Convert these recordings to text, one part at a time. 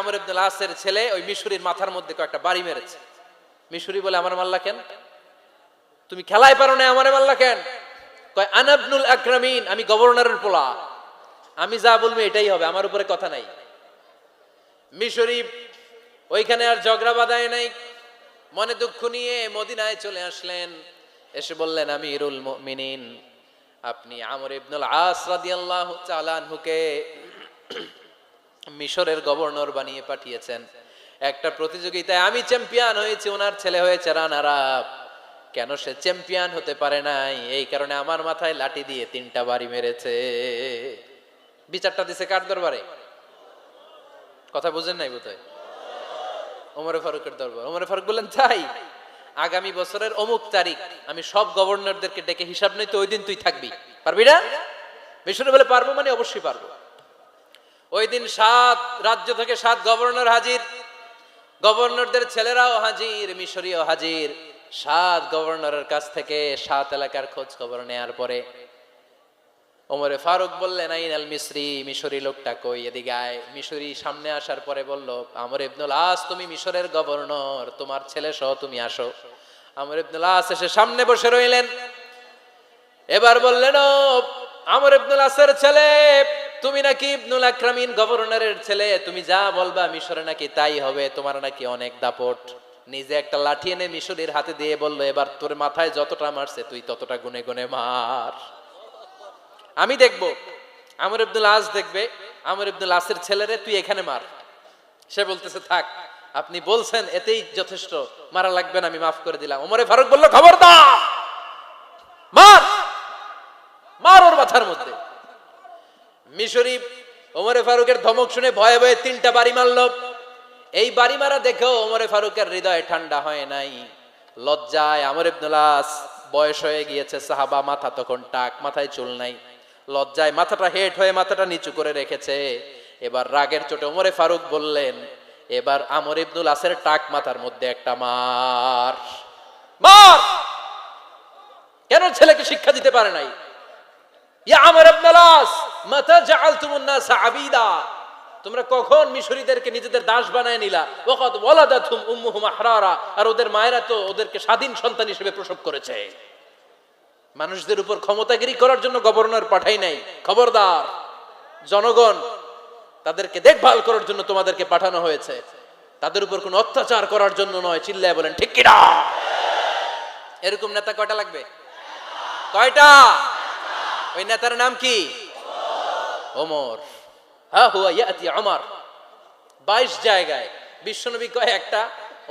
আমর ইবনুল আসের ছেলে ওই মিশরীর মাথার মধ্যে কয়েকটা বাড়ি মেরেছে। মিশরী বলে, আমার মাল্লা কেন? তুমি খেলায় পারো না, আমারে মাল্লা কেন? কয়, আনা ইবনুল আকরামিন, আমি গভর্নরের পোলা, আমি যা বলবো এটাই হবে, আমার উপরে কথা নাই। মিশরী ওইখানে আর ঝগড়া বাঁধায় নাই, মনে দুঃখ নিয়ে মদিনায় চলে আসলেন। এসে বললেন, আমিরুল মুমিনিন, আপনি আমর ইবনুল আস রাদিয়াল্লাহু তাআলা আনহুকে মিশরের গভর্নর বানিয়ে পাঠিয়েছেন। একটা প্রতিযোগিতায় আমি চ্যাম্পিয়ন হয়েছি, ওনার ছেলে হয়েছে রানার আপ। কেন সে চ্যাম্পিয়ন হতে পারে নাই? এই কারণে আমার মাথায় লাঠি দিয়ে 3টা বাড়ি মেরেছে। বিচারটা দিছে কার দরবারে? কথা বুঝেন নাই বোধহয়? ওমরে ফারুকের দরবার। ওমরে ফারুক বললেন, তাই আগামী বছরের অমুক তারিখ আমি সব গভর্নরদেরকে ডেকে হিসাব নই, তো ওই দিন তুই থাকবি, পারবি না? মিশরে বলে, পারবো মানে অবশ্যই পারবো। ওই দিন 7 রাজ্য থেকে 7 গভর্নর হাজির, গভর্নরদের ছেলেরাও হাজির, মিশরীয় হাজির। 7 গভর্নরের কাছ থেকে 7 এলাকার খোঁজ খবর নেয়ার পরে ওমরে ফারুক বললেন, আইন আল মিসরি, মিশরী লোকটা কই, এদিকে আয়। মিশরী সামনে আসার পরে বলল, আমর ইবনুল আস, তুমি মিশরের গভর্নর, তোমার ছেলে সহ তুমি আসো। আমর ইবনুল আস এসে সামনে বসে রইলেন। এবার বললেন, ও আমর ইবনুল আসের ছেলে, তুমি নাকি ইবনুল আকরামিন গভর্নরের ছেলে, তুমি যা বলবা মিশরে নাকি তাই হবে, তোমার নাকি অনেক দাপট। নিজে একটা লাঠি এনে মিশরীর হাতে দিয়ে বলল, এবার তোর মাথায় যতটা মারছে তুই ততটা গুনে গুনে মার, আমি দেখব। আমর ইবনুল আস দেখবে, আমর ইবনুল আসের ছেলেরে তুই এখানে মার। সে বলতেছে, থাক, আপনি বলছেন এতেই যথেষ্ট, মারা লাগবে না, আমি মাফ করে দিলাম। ওমরে ফারুক বলল, খবরদার, মার, মার ওর মাথার মধ্যে। মিশরী ওমরে ফারুকের ধমক শুনে ভয়ে ভয়ে 3টা বাড়ি মারল। এই বাড়ি মারা দেখেও ওমরে ফারুকের হৃদয় ঠান্ডা হয় নাই। লজ্জায় আমর ইবনুল আস, বয়স হয়ে গিয়েছে সাহাবা, মাথা তখন টাক, মাথায় চুল নাই, লজ্জায় মাথাটা হেট হয়ে মাথাটা নিচু করে রেখেছে। এবার রাগের চোটে ওমরে ফারুক বললেন, এবার আমর ইবনুল আসের টাক মাথার মধ্যে একটা মার, মার। কেন ছেলেকে শিক্ষা দিতে পারে নাই? ইয়া আমর ইবনুল আস, মাতা জাআলতুমুন নাস আবিদা, তোমরা কখন মিশরীদেরকে নিজেদের দাস বানায় নিলা? ওয়াকাদ ওয়ালাদাতুম উম্মুহুম আহরারা, আর ওদের মায়েরা তো ওদেরকে স্বাধীন সন্তান হিসেবে প্রসব করেছে। মানুষদের উপর ক্ষমতাগিরি করার জন্য গভর্নর পাঠাই নাই। খবরদার, জনগণ তাদেরকে দেখভাল করার জন্য তোমাদেরকে পাঠানো হয়েছে, তাদের উপর কোনো অত্যাচার করার জন্য নয়। চিল্লায় বলেন ঠিক কি না? এরকম নেতা কয়টা লাগবে? কয়টা? ওই নেতার নাম কি? ওমর। হা হুয়া ইয়াতি ওমর। 22 জায়গায় বিশ্বনবী কয় একটা,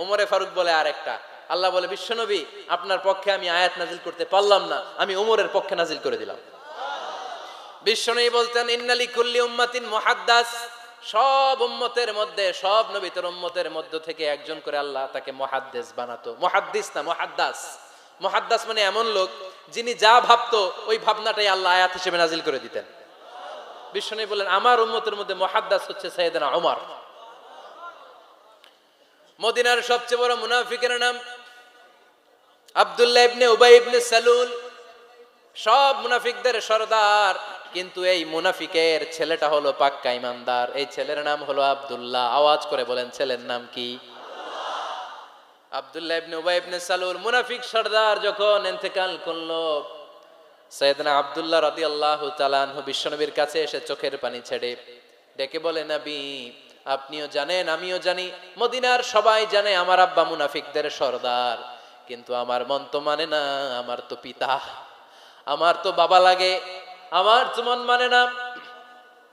ওমরে ফারুক বলে আর একটা। আল্লাহ বলে, বিশ্বনবী, আপনার পক্ষে আমি আয়াত নাজিল করতে পারলাম না, আমি ওমরের পক্ষে নাজিল করে দিলাম। বিশ্বনবী বলতেন, ইন্নালি কুল্লি উম্মাতিন মুহাদ্দাস, সব উম্মতের মধ্যে, সব নবীর উম্মতের মধ্য থেকে একজন করে আল্লাহ তাকে মুহাদ্দিস বানাতো। মুহাদ্দিস না, মুহাদ্দাস। মুহাদ্দাস মানে এমন লোক যিনি যা ভাবতো ওই ভাবনাটাই আল্লাহ আয়াত হিসেবে নাজিল করে দিতেন। বিশ্বনবী বললেন, আমার উম্মতের মধ্যে মুহাদ্দাস হচ্ছে সাইয়েদনা ওমর। মদিনার সবচেয়ে বড় মুনাফিকের নাম আব্দুল্লাহ ইবনে উবাই ইবনে সালুল, সব মুনাফিকদের সরদার। কিন্তু এই মুনাফিকের ছেলেটা হলো পাক্কা ইমানদার। এই ছেলের নাম হলো আব্দুল্লাহ। আওয়াজ করে বলেন, ছেলের নাম কি? আব্দুল্লাহ ইবনে উবাই ইবনে সালুল। মুনাফিক সরদার যখন ইন্তেকাল করলো, সাইয়েদনা আব্দুল্লাহ রাদিয়াল্লাহু তাআলা আনহু বিশ্বনবীর কাছে এসে চোখের পানি ছেড়ে ডেকে বলে, নবী, আপনিও জানেন, আমিও জানি, মদিনার সবাই জানে আমার আব্বা মুনাফিকদের সরদার, কিন্তু আমার মন তো মানে না, আমার তো পিতা, আমার তো বাবা লাগে, আমার তো মন মানে না।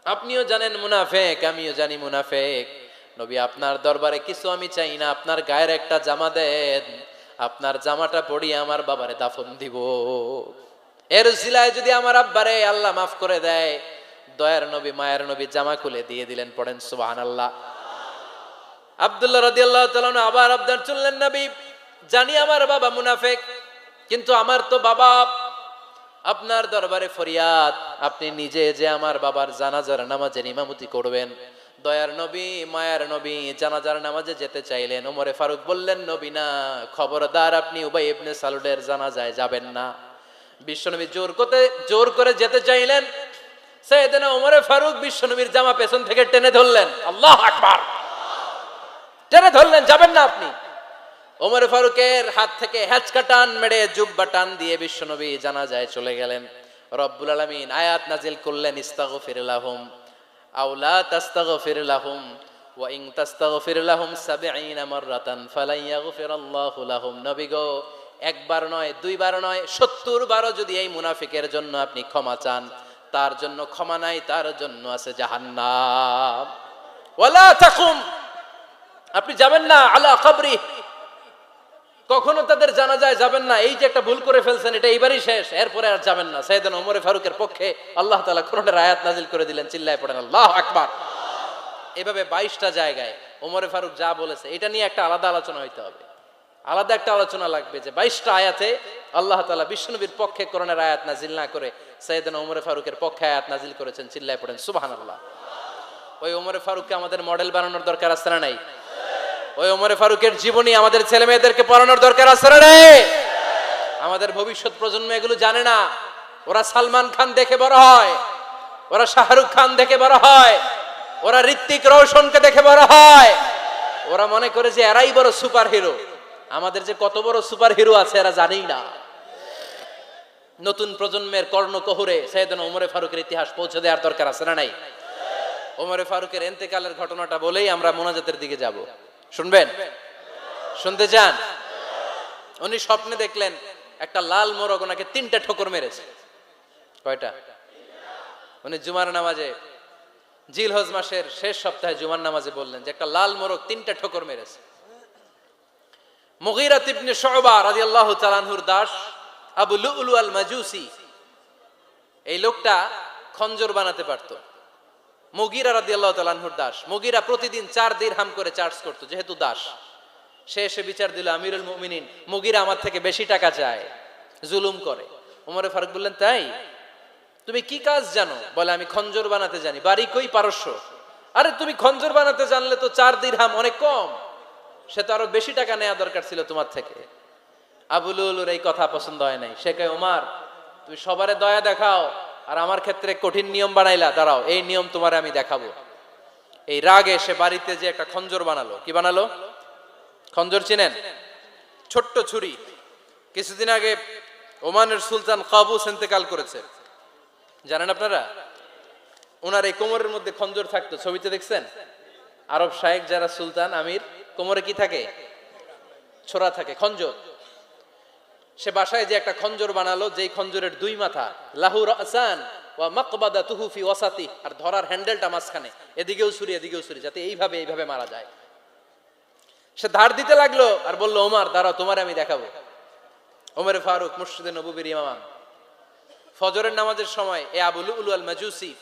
আপনিও জানেন মুনাফিক, আমিও জানি মুনাফিক। নবী, আপনার দরবারে কিছু আমি চাই না, আপনার গায়ের একটা জামা দেন, আপনার জামাটা পরিয়ে আমার বাবারে দাফন দিব। এর উসিলায় যদি আমার আব্বারে আল্লাহ মাফ করে দেয়, দয়ার নবী, মায়ের নবী জামা খুলে দিয়ে দিলেন। পড়েন সুবহানাল্লাহ। আব্দুল্লাহ রাদিয়াল্লাহু তাআলা আবার আবদার চললেন, নবী, জানি আমার বাবা মুনাফিক, কিন্তু আমার তো বাবা, আপনার দরবারে ফরিয়াদ, আপনি নিজে যে আমার বাবার জানাজার নামাজের ইমামতি করবেন। দয়ার নবী, মায়ের নবী জানাজার নামাজে যেতে চাইলেন। ওমরে ফারুক বললেন, নবী না, খবরদার, আপনি উবাই ইবনে সালুলের জানাজায় যাবেন না। বিশ্বনবী জোর করে যেতে চাইলেন। সাইয়েদনা ওমরে ফারুক বিশ্বনবীর জামা পেছন থেকে টেনে ধরলেন। আল্লাহু আকবার। টেনে ধরলেন, যাবেন না আপনি। ওমর ফারুকের হাত থেকে হ্যাচকা টান মেরে জুব্বা টান দিয়ে বিশ্বনবী জানাজায় চলে গেলেন। রব্বুল আলামিন আয়াত নাজিল করলেন, ইস্তাগফির লাহুম আও লা তাস্তাগফির লাহুম ওয়া ইন তাস্তাগফির লাহুম ৭০ মাররাতান ফালান ইয়াগফিরাল্লাহু লাহুম। নবী গো, একবার নয়, দুইবার নয়, ৭০ বারও যদি এই মুনাফিকের জন্য আপনি ক্ষমা চান, তার জন্য ক্ষমা নাই, তার জন্য আছে জাহান্নাম। ওয়ালা তাকুম, আপনি যাবেন না আলা কবরি, কখনো তাদের জানাজায় যাবেন না। এই যে একটা ভুল করে ফেলছেন, এটা এইবারই শেষ, এরপরে আর যাবেন না। সাইয়েদনা ওমর ফারুকের পক্ষে আল্লাহ তাআলা কোরআনের আয়াত নাজিল করে দিলেন, চিল্লায় পড়েন আল্লাহু আকবার। এভাবে 22টা জায়গায় ওমর ফারুক যা বলেছে, এটা নিয়ে একটা আলাদা আলোচনা হইতে হবে, আলাদা একটা আলোচনা লাগবে যে 22টা আয়াতে আল্লাহ তাআলা বিশ্বনবীর পক্ষে কোরআনের আয়াত নাজিল না করে সাইয়েদনা ওমর ফারুকের পক্ষে আয়াত নাজিল করেছেন, চিল্লায় পড়েন সুবহানাল্লাহ। ওই ওমর ফারুককে আমাদের মডেল বানানোর দরকার আছে না নাই? ওই ওমর ফারুকের জীবনী আমাদের ছেলে মেয়েদেরকে পড়ানোর দরকার আছে না নাই? আমাদের ভবিষ্যৎ প্রজন্ম এগুলো জানে না। ওরা সালমান খান দেখে বড় হয়, ওরা শাহরুখ খান দেখে বড় হয়, ওরা ঋত্বিক রোশনকে দেখে বড় হয়। ওরা মনে করে যে এরাই বড় সুপার হিরো। আমাদের যে কত বড় সুপার হিরো আছে এরা জানেই না। নতুন প্রজন্মের কর্ণকহুরে সাইয়েদনা ওমর ফারুকের ইতিহাস পৌঁছে দেওয়ার দরকার আছে না নাই? ওমর ফারুকের ইন্তেকালের ঘটনাটা বলেই আমরা মোনাজাতের দিকে যাব। শুনবেন? শুনতে চান? উনি স্বপ্নে দেখলেন একটা লাল মোরগ ওনাকে 3টা ঠোকর মেরেছে। কয়টা? উনি জুমার নামাজে, জিলহজ মাসের শেষ সপ্তাহে জুমার নামাজে বললেন যে একটা লাল মোরগ 3টা ঠোকর মেরেছে। মুগীরা ইবনে শুবা রাদিয়াল্লাহু তাআলা আনহুর দাস আবু লুলু আল মাজুসি, এই লোকটা খঞ্জর বানাতে পারতো। মুগীরা রাদিয়াল্লাহু তাআলা আনহুর দাস। মুগীরা প্রতিদিন 4 দিরহাম করে চার্জ করত, যেহেতু দাস। সে এসে বিচার দিল, আমিরুল মুমিনিন, মুগীরা আমার থেকে বেশি টাকা চায়, জুলুম করে। ওমর ফারুক বললেন, তাই? তুমি কি কাজ জানো? বলে, আমি খঞ্জর বানাতে জানি। বাড়ি কই? পারস্য। আরে তুমি খঞ্জর বানাতে জানলে তো 4 দিরহাম অনেক কম, সে তো আরো বেশি টাকা নেওয়া দরকার ছিল তোমার থেকে। আবু লুলুর এই কথা পছন্দ হয় নাই। সে কয়, ওমর তুমি সবারে দয়া দেখাও আর আমার ক্ষেত্রে কঠিন নিয়ম বানাইলা, দাঁড়াও এই নিয়ম তোমার আমি দেখাবো। এই রাগে সে বাড়িতে যে একটা খঞ্জর বানালো। কি বানালো? খঞ্জর চিনেন? ছোট্ট ছুরি। কিছুদিন আগে ওমানের সুলতান কাবুস ইন্তেকাল করেছে, জানেন আপনারা? ওনার এই কোমরের মধ্যে খঞ্জর থাকতো, ছবিতে দেখছেন? আরব শায়েখ যারা সুলতান আমির, কোমরে কি থাকে? ছোরা থাকে, খঞ্জর। সে বাসায় যে একটা খঞ্জর বানালো, যেই খঞ্জরের 2 মাথা, লাহু রাসান ওয়া মাকবাদাতুহু ফি ওয়াসাতি, আর ধরার হ্যান্ডেলটা মাঝখানে, এদিকেও ছুরি এদিকেও ছুরি, যাতে এইভাবে এইভাবে মারা যায়। সে ধার দিতে লাগলো আর বলল, ওমর দাঁড়াও তোমারে আমি দেখাবো। ওমর ফারুক মসজিদে নববীর ইমাম, ফজরের নামাজের সময় এ আবু লুলু আল মাজুসি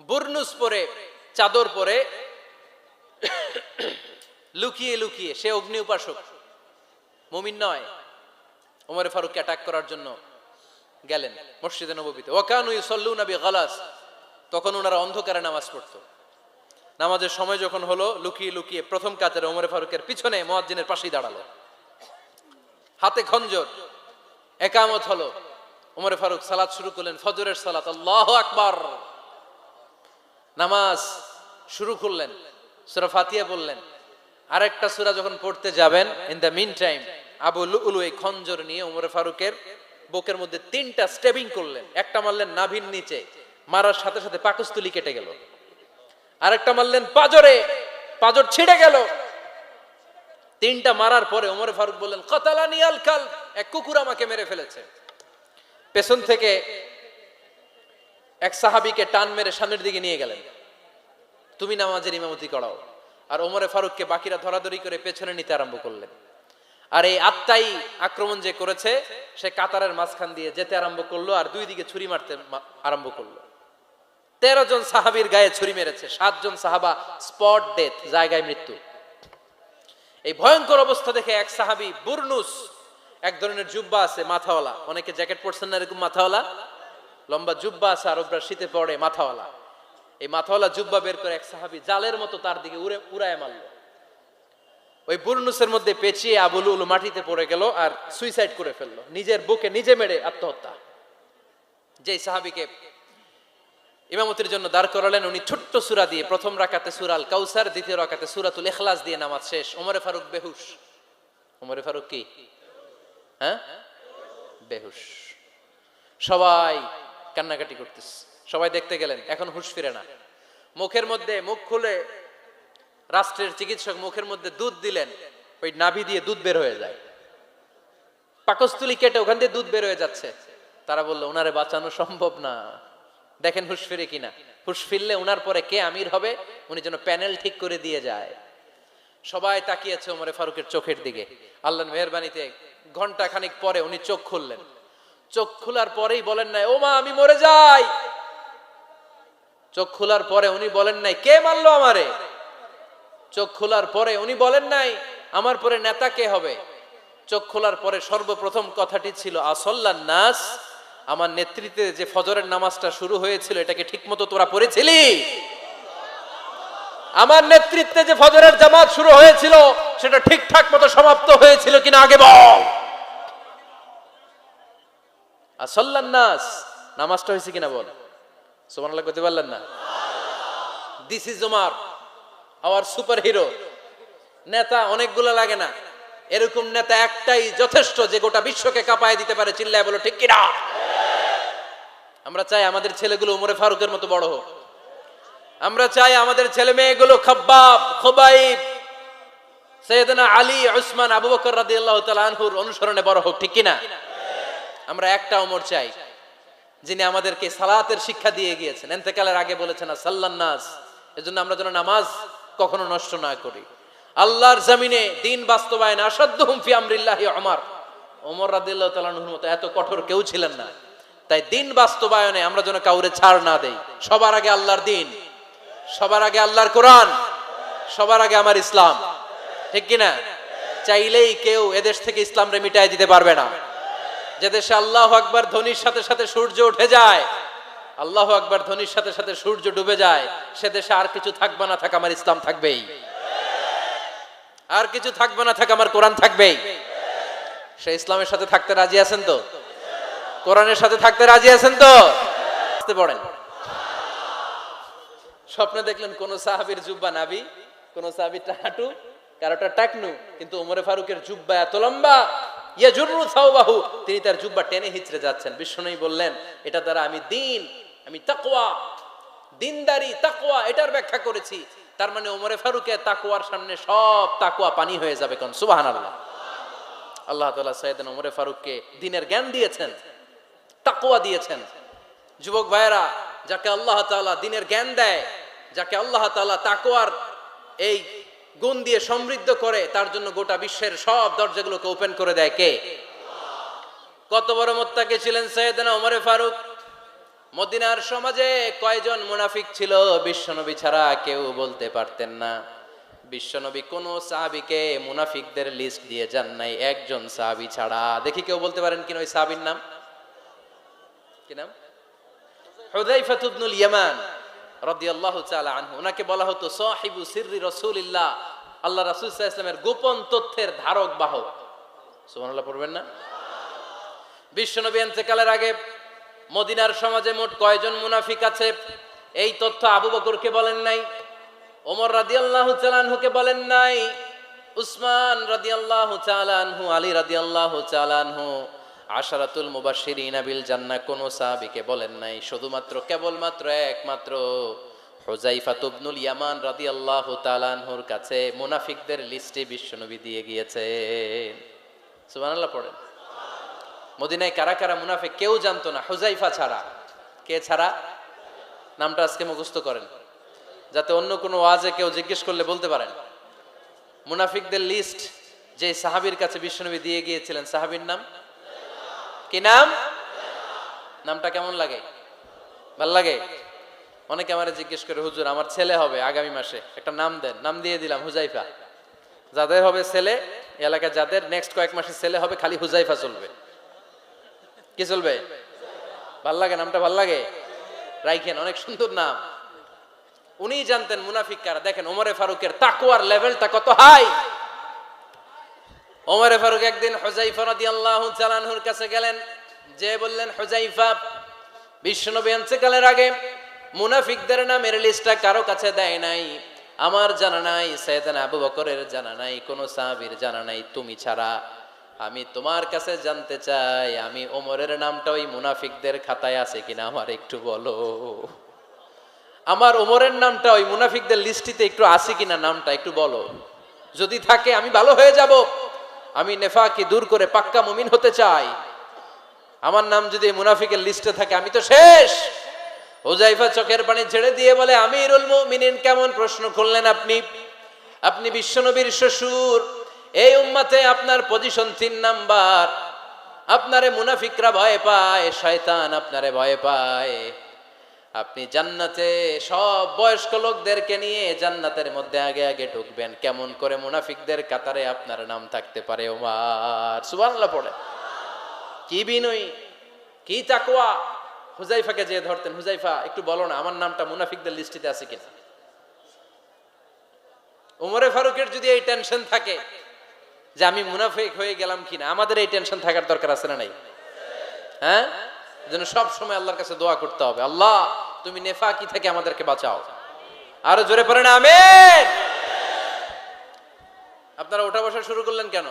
বুরনুস পরে, চাদর পরে, লুকিয়ে লুকিয়ে, সে অগ্নি উপাসক, মুমিন নয়। ওমর ফারুককে অ্যাটাক করার জন্য গেলেন মসজিদে নববীতে। ওয়াকানু ইউসাল্লুনা বিগালাস, তখন ওনারা অন্ধকারে নামাজ পড়তো। নামাজের সময় যখন হলো, লুকিয়ে লুকিয়ে প্রথম কাতারে ওমর ফারুকের পিছনে মুয়াজ্জিনের পাশেই দাঁড়ালো, হাতে খঞ্জর। একামত হলো, ওমর ফারুক সালাত শুরু করলেন, ফজরের সালাত, আল্লাহু আকবার। নামাজ শুরু করলেন, সূরা ফাতিহা বললেন। আরেকটা সূরা যখন পড়তে যাবেন, ইন দ্য মিন টাইম আবু লুলু এই খঞ্জর নিয়ে ওমর ফারুকের বুকের মধ্যে 3টা স্টেবিং করলেন। একটা মারলেন নাভির নিচে, মারার সাথে সাথে পাকস্থলী কেটে গেল। আরেকটা মারলেন পাজরে, পাজর ছিঁড়ে গেল। 3টা মারার পরে ওমর ফারুক বললেন, কাতালানি আল কালব, এক কুকুর আমাকে মেরে ফেলেছে। পেছন থেকে এক সাহাবীকে টান মেরে সামনের দিকে নিয়ে গেলেন, তুমি নামাজের ইমামতি করাও। আর ওমর ফারুককে বাকিরা ধরাধরি করে পেছনে নিতে আরম্ভ করলেন। আর এই আত্মাই আক্রমণ যে করেছে, সে কাতারের মাঝখান দিয়ে যেতে আরম্ভ করলো আর 2 দিকে ছুরি মারতে আরম্ভ করলো। 13 জন সাহাবীর গায়ে ছুরি মেরেছে, 7 জন সাহাবা স্পট ডেথ, জায়গায় মৃত্যু। এই ভয়ঙ্কর অবস্থা দেখে এক সাহাবী বুরনুস, এক ধরনের জুব্বা আছে মাথাওয়ালা, অনেকে জ্যাকেট পরছেন না এরকম মাথাওয়ালা, লম্বা জুব্বা আছে, আরবরা শীতে পরে মাথাওয়ালা, এই মাথাওয়ালা জুব্বা বের করে এক সাহাবী জালের মতো তার দিকে উড়ায় মারলো। ওই বুরনুসের মধ্যে পেঁচিয়ে আবু লুলু মাটিতে পড়ে গেল আর সুইসাইড করে ফেললো, নিজের বুকে নিজে মেরে আত্মহত্যা। যেই সাহাবীকে ইমামতির জন্য দাঁড় করালেন। উনি ছোট্ট সূরা দিয়ে প্রথম রাকাতে সূরা আল কাউসার, দ্বিতীয় রাকাতে সূরাতুল ইখলাস দিয়ে নামাজ শেষ। ওমরে ফারুক বেহুশ। ওমরে ফারুক কি হ্যাঁ বেহুশ। সবাই কান্নাকাটি করতেছে, সবাই দেখতে গেলেন, এখন হুঁশ ফিরে না। মুখের মধ্যে মুখ খুলে রাষ্ট্রের চিকিৎসক মুখের মধ্যে দুধ দিলেন, ওই নাভি দিয়ে দুধ বের হয়ে যায়, পাকস্থলী কেটে ওখান দিয়ে দুধ বের হয়ে যাচ্ছে। তারা বললো ওনারে বাঁচানো সম্ভব না, দেখেন হুঁশ ফিরে কিনা। হুঁশ ফিরলে ওনার পরে কে আমির হবে, উনি যেন প্যানেল ঠিক করে দিয়ে যায়। সবাই তাকিয়েছে ওমরে ফারুকের চোখের দিকে। আল্লাহর মেহেরবানিতে ঘন্টা খানিক পরে উনি চোখ খুললেন। চোখ খোলার পরেই বলেন নাই ও মা আমি মরে যাই। চোখ খোলার পরে উনি বলেন নাই কে মারলো আমারে। চোখ খোলার পরে উনি বলেন নাই আমার পরে নেতা কে হবে। চোখ খোলার পরে সর্বপ্রথম কথাটি ছিল আসল্লান নাস, আমার নেতৃত্বে যে ফজরের নামাজটা শুরু হয়েছিল এটাকে ঠিকমতো তোরা পড়েছিলি? আমার নেতৃত্বে যে ফজরের জামাত শুরু হয়েছিল সেটা ঠিকঠাক মতো সমাপ্ত হয়েছিল কিনা আগে বল। আসল্লান নাস, নামাজটা হয়েছে কিনা বল। সুবহানাল্লাহ কইতে পারলেন না? This is Omar, hour super hero. নেতা অনেকগুলো লাগে না, এরকম নেতা একটাই যথেষ্ট যে গোটা বিশ্বকে কাঁপায় দিতে পারে। চিল্লায় বলো ঠিক কিনা? আমরা চাই আমাদের ছেলেগুলো ওমরে ফারুকের মতো বড় হোক। আমরা চাই আমাদের ছেলে মেয়েগুলো খাব্বাব, খুবাইব, সাইয়েদনা আলী, উসমান, আবু বকর রাদিয়াল্লাহু তাআলা আনহুর অনুসরণে বড় হোক। ঠিক কিনা? আমরা একটা ওমর চাই যিনি আমাদেরকে সালাতের শিক্ষা দিয়ে গিয়েছেন, ইন্তেকালের আগে বলেছেন সাল্লান নাস। এজন্য আমরা যেন নামাজ কখনো নষ্ট না করি। আল্লাহর জমিনে দিন বাস্তবায়নে আসাদ্দুহুম ফি আমরিল্লাহি ওমর। ওমর রাদিয়াল্লাহু তাআলা আনহুর মতো এত কঠোর কেউ ছিলেন না। তাই দিন বাস্তবায়নে আমরা যেন কাউরে ছাড় না দেই। সবার আগে আল্লাহর দিন, সবার আগে আল্লাহর কোরআন, সবার আগে আমার ইসলাম। ঠিক কিনা? চাইলেই কেউ এদেশ থেকে ইসলামরে মিটাই দিতে পারবে না। যে দেশে আল্লাহু আকবার ধ্বনির সাথে সাথে সূর্য উঠে যায়, আল্লাহু আকবার ধ্বনির সাথে সাথে সূর্য ডুবে যায়, সে দেশে আর কিছু থাকবে না থাক আমার ইসলাম থাকবেই, আর কিছু থাকবে না থাক আমার কোরআন থাকবেই। সে ইসলামের সাথে থাকতে রাজি আছেন তো? কোরআনের সাথে থাকতে রাজি আছেন তো? পড়েন। স্বপ্নে দেখলেন কোন সাহাবীর জুব্বা নাবি, কোন সাহাবীর হাঁটু, কারোটা টাকনু, কিন্তু ওমরে ফারুকের জুব্বা এত লম্বা, ইয়াজুরু সাওবাহু, তিনি তার জুব্বা টেনে হিচড়ে যাচ্ছেন। বিশ্বনবী বললেন এটা দ্বারা আমি দিন, আমি তাকওয়া, দিনদারি, তাকওয়া এটার ব্যাখ্যা করেছি। তার মানে ওমরে ফারুকের তাকওয়ার সামনে সব তাকওয়া পানি হয়ে যাবে। কোন সুবহানাল্লাহ। আল্লাহ তাআলা সাইয়েদনা ওমরে ফারুককে দ্বীনের জ্ঞান দিয়েছেন, তাকওয়া দিয়েছেন। যুবক ভাইয়েরা, যাকে আল্লাহ তাআলা দ্বীনের জ্ঞান দেয়, যাকে আল্লাহ তাআলা তাকওয়ার এই গুণ দিয়ে সমৃদ্ধ করে, তার জন্য গোটা বিশ্বের সব দরজাগুলোকে ওপেন করে দেয় কে? কত বড় মুত্তাকি ছিলেন সাইয়েদনা ওমরে ফারুক। মদিনার সমাজে কয়জন মুনাফিক ছিল বিশ্বনবী ছাড়া কেউ বলতে পারতেন না। বিশ্বনবী কোন সাহাবীকে মুনাফিকদের লিস্ট দিয়ে যান নাই, একজন সাহাবী ছাড়া। দেখি কেউ বলতে পারেন কিনা ওই সাহাবীর নাম? কি নাম? হুযায়ফা ইবনুল ইয়ামান রাদিয়াল্লাহু তাআলা আনহু। ওনাকে বলা হতো সাহিবু সিররি রাসূলিল্লাহ, আল্লাহ রাসূল সাল্লাল্লাহু আলাইহি ওয়াসাল্লামের গোপন তথ্যের ধারক বাহক। সুবহানাল্লাহ পড়বেন না? বিশ্বনবী ইন্তেকালের আগে মদিনার সমাজে মোট কয়জন মুনাফিক আছে এই তথ্য আবু বকরকে বলেন নাই, ওমর রাদিয়াল্লাহু তাআলা আনহুকে বলেন নাই, উসমান রাদিয়াল্লাহু তাআলা আনহু, আলী রাদিয়াল্লাহু তাআলা আনহু, আশারাতুল মুবাশশিরিনা বিল জান্নাহ কোন সাহাবীকে বলেন নাই। শুধুমাত্র কেবলমাত্র একমাত্র হুযায়ফা ইবনুল ইয়ামান রাদিয়াল্লাহু তাআলা আনহুর কাছে মুনাফিকদের লিস্টে বিশ্বনবী দিয়ে গিয়েছেন। সুবহানাল্লাহ পড়েন। মদিনায় কারা কারা মুনাফিক কেউ জানতো না হুযায়ফা ছাড়া। কে ছাড়া? নামটা আজকে মুখস্থ করেন যাতে অন্য কোনো ওয়াজে কেউ জিজ্ঞেস করলে বলতে পারেন। মুনাফিকদের লিস্ট যে সাহাবীর কাছে বিশ্বনবী দিয়ে গিয়েছিলেন, সাহাবীর নাম কি? নাম? নামটা কেমন লাগে? ভালো লাগে? অনেকে আমারে জিজ্ঞেস করে হুজুর আমার ছেলে হবে আগামী মাসে, একটা নাম দেন। নাম দিয়ে দিলাম হুযায়ফা। যাদের হবে ছেলে, এলাকায় যাদের নেক্সট কয়েক মাসে ছেলে হবে, খালি হুযায়ফা চলবে। কি চলবে? ভাল লাগে? নামটা ভাল লাগে? রাইখেন, অনেক সুন্দর নাম। উনি জানতেন মুনাফিক কারা। দেখেন ওমরে ফারুকের তাকওয়ার লেভেলটা কত হাই। ওমরে ফারুক একদিন হুযায়ফা রাদিয়াল্লাহু তাআলা আনহুর কাছে গেলেন, যে বললেন হুযায়ফা, বিশ্বনবী ইন্তেকালের আগে মুনাফিকদের নামের লিস্টটা কারো কাছে দেয় নাই, আমার জানা নাই, সাইয়েদনা আবু বকরের জানা নাই, কোন সাহাবীর জানা নাই তুমি ছাড়া। আমি তোমার কাছে জানতে চাই, আমি ওমরের নামটা ওই মুনাফিকদের খাতায় আছে কিনা আমার একটু বলো। আমার ওমরের নামটা ওই মুনাফিকদের লিস্টিতে একটু আছে কিনা নামটা একটু বলো। যদি থাকে আমি ভালো হয়ে যাব, আমি নেফাকি দূর করে পাক্কা মুমিন হতে চাই। আমার নাম যদি মুনাফিকের লিস্টে থাকে আমি তো শেষ। হুযায়ফা চোখের পানি ছেড়ে দিয়ে বলে, আমিরুল মুমিনিন কেমন প্রশ্ন করলেন আপনি? আপনি বিশ্বনবীর শ্বশুর, এই উম্মতে আপনার পজিশন 3 নাম্বার। আপনারে মুনাফিকরা ভয় পায়, শয়তান আপনারে ভয় পায়। আপনি জান্নাতে সব বয়স্ক লোকদেরকে নিয়ে জান্নাতের মধ্যে আগে আগে ঢুকবেন, কেমন করে মুনাফিকদের কাতারে আপনার নাম থাকতে পারে ওমর? সুবহানাল্লাহ পড়ে। কি বিনয়ী, কি তাকওয়া। হুযায়ফাকে যে ধরতেন, হুযায়ফা একটু বলো না আমার নামটা মুনাফিকদের লিস্টিতে আছে কিনা। ওমরে ফারুকের যদি এই টেনশন থাকে যে আমি মুনাফিক হয়ে গেলাম কিনা, আমাদের এই টেনশন থাকার দরকার আছে না নাই? হ্যাঁ, যেন সব সময় আল্লাহর কাছে দোয়া করতে হবে, আল্লাহ তুমি নেফাকি থেকে আমাদেরকে বাঁচাও। আরো জোরে পড়েন আমিন। আপনারা ওঠা বসা শুরু করলেন কেন?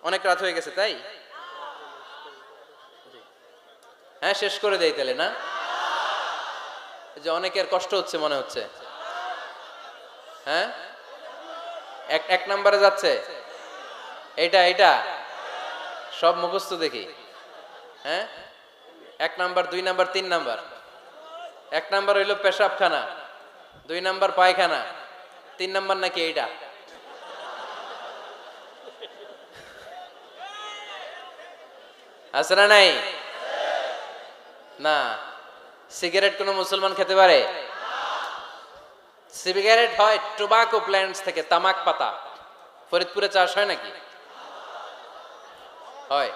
অনেক রাত হয়ে গেছে তাই? হ্যাঁ, শেষ করে দেই তাহলে না? যে অনেকের কষ্ট হচ্ছে মনে হচ্ছে। হ্যাঁ, এক নম্বরে যাচ্ছে এটা সব মুখস্থ দেখি। হ্যাঁ, 1 নাম্বার 2 নাম্বার 3 নাম্বার। 1 নাম্বার হইল পেশাবখানা, 2 নাম্বার পায়খানা, 3 নাম্বার নাকি এইটা। আছে না নাই? না। সিগারেট কোন মুসলমান খেতে পারে? সিগারেট হয় টোবাকো প্ল্যান্টস থেকে, তামাক পাতা। ফরিদপুরে চাষ হয় নাকি? হয়।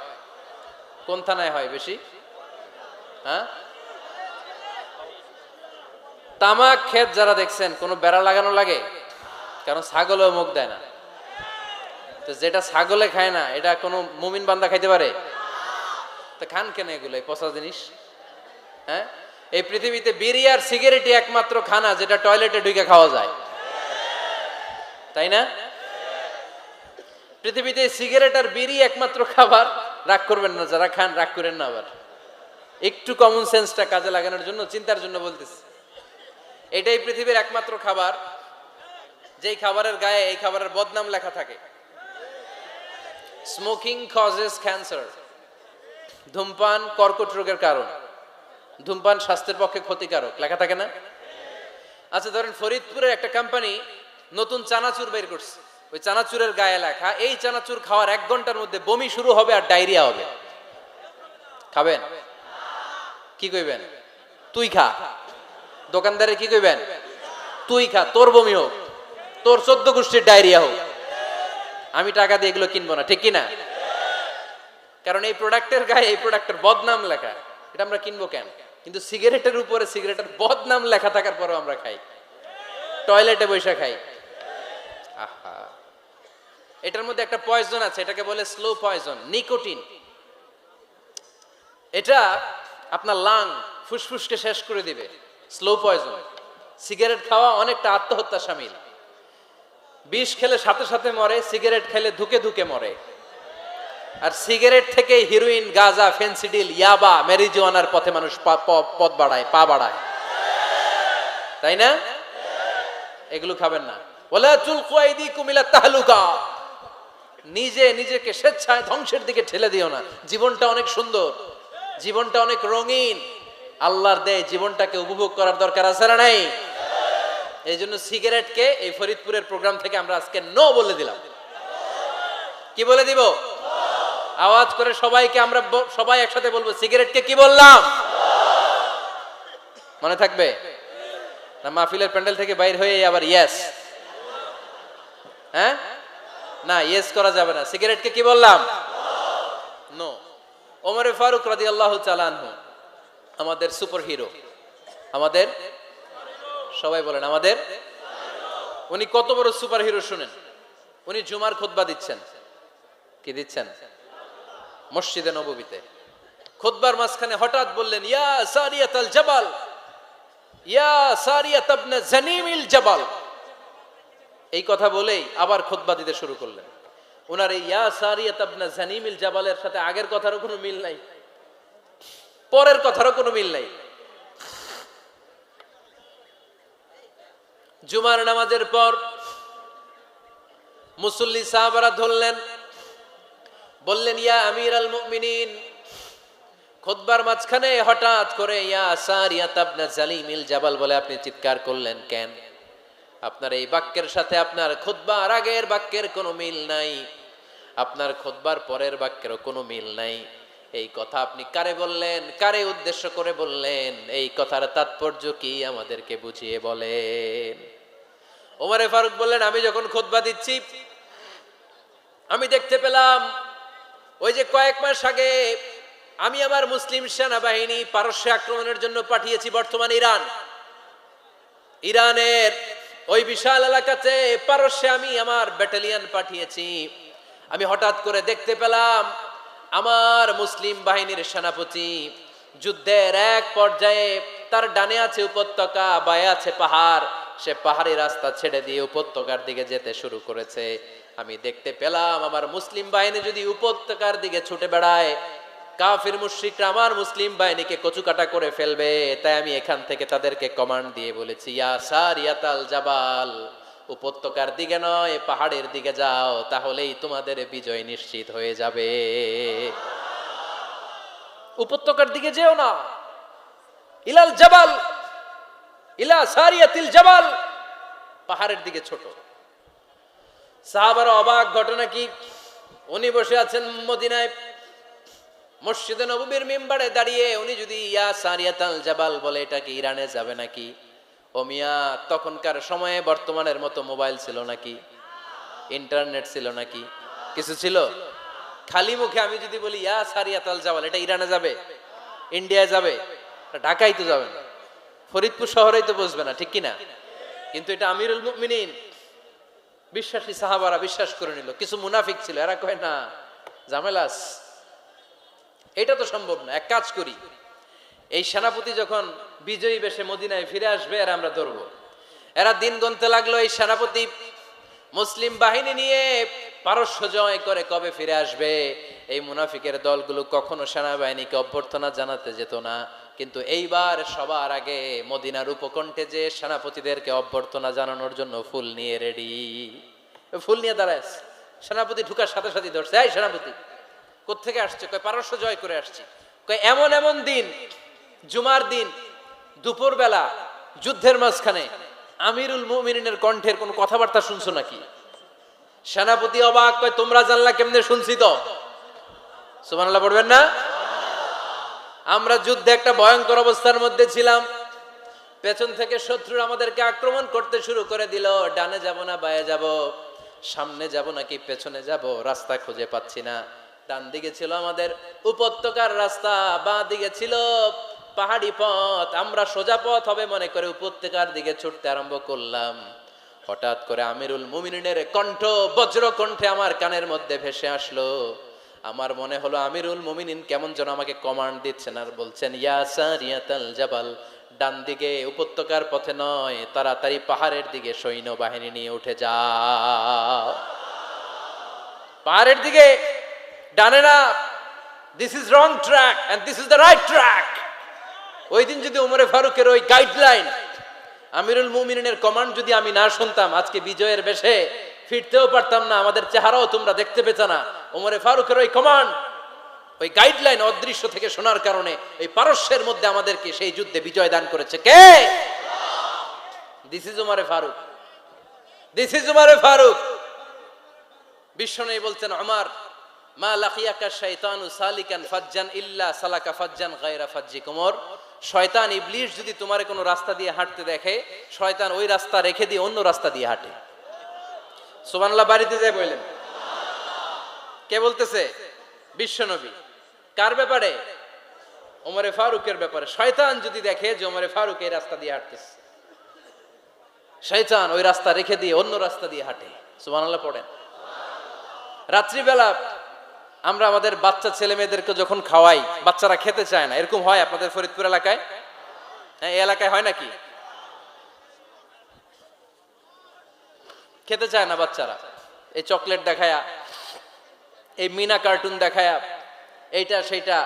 কোন থানায় হয় বেশি? হ্যাঁ, তামাক ক্ষেত যারা দেখছেন কোন বেড়া লাগানো লাগে? কারণ ছাগলেও মুখ দেয় না। তো যেটা ছাগলে খায় না এটা কোনো মুমিন বান্দা খাইতে পারে? তো খান কেন এগুলো, পচা জিনিস? হ্যাঁ, এই পৃথিবীতে বিড়ি আর সিগারেটই একমাত্র খানা যেটা টয়লেটে ঢুকে খাওয়া যায়, তাই না? পৃথিবীতে সিগারেট আর বিড়ি একমাত্র খাবার। রাগ করবেন না যারা খান, রাগ করেন না আবার। একটু কমন সেন্সটা কাজে লাগানোর জন্য, চিন্তার জন্য বলতেছি। এটাই পৃথিবীর একমাত্র খাবার যেই খাবারের গায়ে এই খাবারের বদনাম লেখা থাকে, স্মোকিং কজেস ক্যান্সার। ধূমপান কর্কট রোগের কারণ, ধূমপান স্বাস্থ্যের পক্ষে ক্ষতিকারক, লেখা থাকে না? আচ্ছা ধরেন ফরিদপুরের একটা কোম্পানি নতুন চানাচুর বের করছে, ওই চানাচুরের গায়ে লেখা এই চানাচুর খাওয়ার 1 ঘন্টার মধ্যে বমি শুরু হবে আর ডায়রিয়া হবে। খাবেন? কি কইবেন? তুই খা। দোকানদারে কি কইবেন? তুই খা, তোর বমি হোক, তোর 14 গোষ্ঠীর ডায়রিয়া হোক, আমি টাকা দিয়ে এগুলো কিনবো না, ঠিক কিনা? কারণ এই প্রোডাক্টের গায়ে এই প্রোডাক্টের বদনাম লেখা, এটা আমরা কিনবো কেন? কিন্তু সিগারেটের উপরে সিগারেটের বদনাম লেখা থাকার পরেও আমরা খাই, টয়লেটে বসে খাই। আহা, এটার মধ্যে একটা পয়জন আছে, এটাকে বলে স্লো পয়জন, নিকোটিন। এটা আপনার লাং, ফুসফুসকে শেষ করে দিবে। Slow poison. সিগারেট খাওয়া অনেকটা আত্মহত্যা শামিল। বিষ খেলে সাথে সাথে মরে, সিগারেট খেলে ধুকে ধুকে মরে। আর সিগারেট থেকে হিরোইন, গাঁজা, ফেন্সিডিল, ইয়াবা, ম্যারিজুয়ানার পথে মানুষ পথ বাড়ায়, পা বাড়ায়, তাই না? এগুলো খাবেন না। ওয়ালা তুলকু আইদিকুম ইলা তাহলুকা। নিজেকে স্বেচ্ছায় ধ্বংসের দিকে ঠেলে দিও না। জীবনটা অনেক সুন্দর, জীবনটা অনেক রঙিন, আল্লাহর দেয় জীবনটাকে উপভোগ করার দরকার আছে না নাই? এই জন্য সিগারেটকে এই ফরিদপুরের প্রোগ্রাম থেকে আমরা আজকে নো বলে দিলাম। কি বলে দিব? আওয়াজ করে সবাইকে আমরা সবাই একসাথে বলবো, সিগারেটকে কি বললাম? মনে থাকবে না? মাহফিলের প্যান্ডেল থেকে বাইর হয়ে আবার ইয়েস, হ্যাঁ না, ইয়েস করা যাবে না। সিগারেটকে কি বললাম? নো। ওমর ফারুক রাদিয়াল্লাহু তাআলা আনহু আমাদের সুপার হিরো, আমাদের সবাই বলেন আমাদের। উনি কত বড় সুপার হিরো শুনেন। উনি জুমার খুতবা দিচ্ছেন। কি দিচ্ছেন? মসজিদে নববীতে। খুতবার মাঝখানে হঠাৎ বললেন, ইয়া সারিয়াতাল জাবাল, ইয়া সারিয়াত ইবনে জানিমিল জাবাল, এই কথা বলেই আবার খুতবা দিতে শুরু করলেন। ওনার এই ইয়া সারিয়াত ইবনে জানিমিল জাবালের সাথে আগের কথারও কোনো মিল নাই, পরের কথারও কোনো মিল নাই। জুমার নামাজের পর মুসল্লি সাহাবারা ধরলেন, বললেন ইয়া আমিরাল মুমিনিন। খুতবার মাঝখানে হঠাৎ করে ইয়া সারিয়াত ইবনে জালিমিল জাবাল বলে আপনি চিৎকার করলেন কেন? আপনার এই বাক্যের সাথে আপনার খুতবার আগের বাক্যের কোনো মিল নাই, আপনার খুতবার পরের বাক্যেরও কোনো মিল নাই। এই কথা আপনি কারে বললেন, কারে উদ্দেশ্য করে বললেন? এই কথার তাৎপর্য কি আমাদেরকে বুঝিয়ে বলেন। ওমরে ফারুক বললেন, আমি যখন খুতবা দিচ্ছি আমি দেখতে পেলাম ওই যে কয়েক মাস আগে আমি আমার মুসলিম সেনাবাহিনী পারস্যে আক্রমণের জন্য পাঠিয়েছি, বর্তমান ইরানের ওই বিশাল এলাকাতে পারস্যে আমি আমার ব্যাটালিয়ন পাঠিয়েছি। আমি হঠাৎ করে দেখতে পেলাম আমার মুসলিম বাহিনীর সেনাপতি যুদ্ধের এক পর্যায়ে তার ডানে আছে উপত্যকা, বায়ে আছে পাহাড়, সে পাহাড়ি রাস্তা ছেড়ে দিয়ে উপত্যকার দিকে যেতে শুরু করেছে। আমি দেখতে পেলাম আমার মুসলিম বাহিনী যদি উপত্যকার দিকে ছুটে বেড়ায়, কাফির মুশরিকরা আমার মুসলিম বাহিনীকে কচুকাটা করে ফেলবে। তাই আমি এখান থেকে তাদেরকে কমান্ড দিয়ে বলেছি, ইয়া সারিয়াতাল জাবাল, উপত্যকার দিকে নয় পাহাড়ের দিকে যাও, তাহলেই তোমাদের বিজয় নিশ্চিত হয়ে যাবে। উপত্যকার দিকে যেও না, ইলাল জাবাল, ইলা সারিয়াতিল জাবাল, পাহাড়ের দিকে ছোট। সাহাবারা অবাক, ঘটনা কি? উনি বসে আছেন মদিনায় মসজিদে নববীর মিম্বারে দাঁড়িয়ে, উনি যদি ইয়া সারিয়াতাল জাবাল বলে, এটা কি ইরানে যাবে নাকি? ও মিয়া, তখনকার সময়ে বর্তমানের মতো মোবাইল ছিল নাকি? ইন্টারনেট ছিল নাকি? কিছু ছিল? খালি মুখে আমি যদি বলি ইয়া সারিয়াতাল জাবাল, এটা ইরানে যাবে, ইন্ডিয়ায় যাবে, ঢাকায় তো যাবে না, ফরিদপুর শহরেই তো বসবে না, ঠিক কিনা? কিন্তু এটা আমিরুল মুমিনিন বিশ্বাসী সাহাবারা বিশ্বাস করে নিল। কিছু মুনাফিক ছিল, এরা কয় না ঝামেলাস, এটা তো সম্ভব না। এক কাজ করি, এই সেনাপতি যখন বিজয়ী বেশে মদিনায় ফিরে আসবে আর আমরা ধরবো। এরা দিন গুনতে লাগলো, এই সেনাপতি মুসলিম বাহিনী নিয়ে পারস্য জয় করে কবে ফিরে আসবে। এই মুনাফিকের দলগুলো কখনো সেনাবাহিনীকে অভ্যর্থনা জানাতে যেত না, কিন্তু এইবার সবার আগে মদিনার উপকণ্ঠে যে সেনাপতিদেরকে অভ্যর্থনা জানানোর জন্য ফুল নিয়ে রেডি, ফুল নিয়ে দাঁড়ায়। সেনাপতি ঢুকার সাথে সাথে ধরছে, এই সেনাপতি কোত্থেকে আসছে? কয় পারস্য জয় করে আসছি। কয় এমন এমন দিন, জুমার দিন দুপুর বেলা যুদ্ধের মাঝখানে আমিরুল মুমিনিনের কণ্ঠের কোন কথাবার্তা শুনছো নাকি? সেনাপতি অবাক, কয় তোমরা জানলা কেমনে? শুনছি তো। সুবহানাল্লাহ পড়বেন না? আমরা যুদ্ধে একটা ভয়ঙ্কর অবস্থার মধ্যে ছিলাম, পেছন থেকে শত্রুরা আমাদেরকে আক্রমণ করতে শুরু করে দিল। ডানে যাব না বায়ে যাব, সামনে যাব নাকি পেছনে যাব, রাস্তা খুঁজে পাচ্ছি না। ডান দিকে ছিল আমাদের উপত্যকার রাস্তা, বাঁ দিকে ছিল পাহাড়ি পথ। আমরা সোজা পথ হবে মনে করে উপত্যকার দিকে ছুটতে আরম্ভ করলাম। হঠাৎ করে আমিরুল মুমিনিনের কণ্ঠ বজ্র কণ্ঠে আমার কানের মধ্যে ভেসে আসলো। আমার মনে হলো আমিরুল মুমিনিন কেমন যেন আমাকে কমান্ড দিচ্ছেন আর বলছেন, ইয়া সারিয়াতাল জাবাল, ডান দিকে উপত্যকার পথে নয়, তাড়াতাড়ি পাহাড়ের দিকে সৈন্যবাহিনী নিয়ে উঠে যাও। পাহাড়ের দিকে, ডানে না। This is wrong track and this is the right track. ওই দিন যদি ওমরে ফারুকের ওই গাইডলাইন, আমিরুল মুমিনিনের কমান্ড যদি আমি না শুনতাম, আজকে বিজয়ের বেশে ফিরতেও পারতাম না, আমাদের চেহারাও তোমরা দেখতে পেতে না। ওমরে ফারুকের ওই কমান্ড, ওই গাইডলাইন অদৃশ্য থেকে শোনার কারণে এই পারস্যের মধ্যে আমাদেরকে সেই যুদ্ধে বিজয় দান করেছে কে? দিস ইজ ওমরে ফারুক, দিস ইজ ওমরে ফারুক। বিশ্বনবী বলছেন, ওমর মা লাকিয়াকা শাইতানু সালিকান ফাজ্জান ইল্লা সালাকা ফাজ্জান গায়রা ফাজ্জিক। ওমর, শয়তান ইবলিস যদি তোমার কোনো রাস্তা দিয়ে হাঁটতে দেখে, শয়তান ওই রাস্তা রেখে দিয়ে অন্য রাস্তা দিয়ে হাঁটে। সুবহানাল্লাহ বাড়িতে যায় বললেন। কে বলতেছে? বিশ্বনবী। কার ব্যাপারে? ওমরে ফারুকের ব্যাপারে। শয়তান যদি দেখে যে ওমরে ফারুক এই রাস্তা দিয়ে হাঁটতেছে, শয়তান ওই রাস্তা রেখে দিয়ে অন্য রাস্তা দিয়ে হাঁটে। সুবহানাল্লাহ পড়েন। রাত্রিবেলা আমরা আমাদের বাচ্চা ছেলে মেয়েদেরকে যখন খাওয়াই, বাচ্চারা খেতে চায় না, এরকম হয় আপনাদের ফরিদপুর এলাকায়? হ্যাঁ, এই এলাকায় হয় নাকি? খেতে চায় না বাচ্চারা, এই চকলেট দেখায়া, এই মিনা কার্টুন দেখায়া, এইটা সেইটা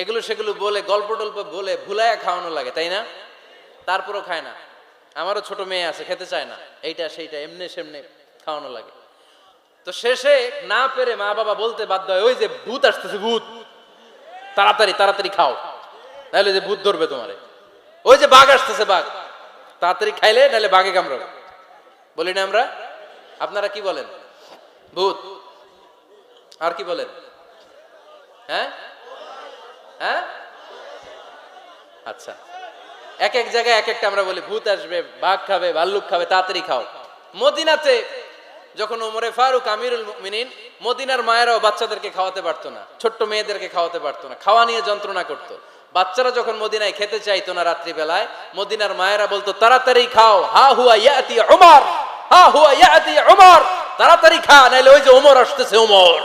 এগুলো সেগুলো বলে, গল্প টল্প বলে ভুলায়া খাওয়ানো লাগে, তাই না? তারপরও খায় না। আমারও ছোট মেয়ে আছে, খেতে চায় না, এইটা সেইটা এমনি সেমনে খাওয়ানো লাগে। তো শেষে না পেরে মা বাবা বলতে বাধ্য হয়, ওই যে ভূত আসতেছে, ভূত, তাড়াতাড়ি তাড়াতাড়ি খাও, নাহলে যে ভূত ধরবে তোমারে। ওই যে বাঘ আসতেছে, বাঘ, তাড়াতাড়ি খাইলে নাহলে বাঘে কামড়াবে। বলি না আমরা? আপনারা কি বলেন? ভূত। আর কি বলেন? হ্যাঁ হ্যাঁ, আচ্ছা, এক এক জায়গায় এক একটা আমরা বলি, ভূত আসবে, বাঘ খাবে, ভাল্লুক খাবে, তাড়াতাড়ি খাও। মদিনাতে যখন ওমরে ফারুক আমিরুল মুমিনিন, মদিনার মায়েরাও বাচ্চাদেরকে খাওয়াতে পারতো না, ছোট্ট মেয়েদেরকে খাওয়াতে পারতো না, খাওয়া নিয়ে যন্ত্রণা করতো। বাচ্চারা যখন মদিনায় খেতে চাইতো না রাত্রি বেলায়, মদিনার মায়েরা বলতো তাড়াতাড়ি খাও, হা হুয়া ইয়াতি উমর, হা হুয়া ইয়াতি উমর, তাড়াতাড়ি খা, নাইলে ওই যে ওমর আসতেছে, ওমর।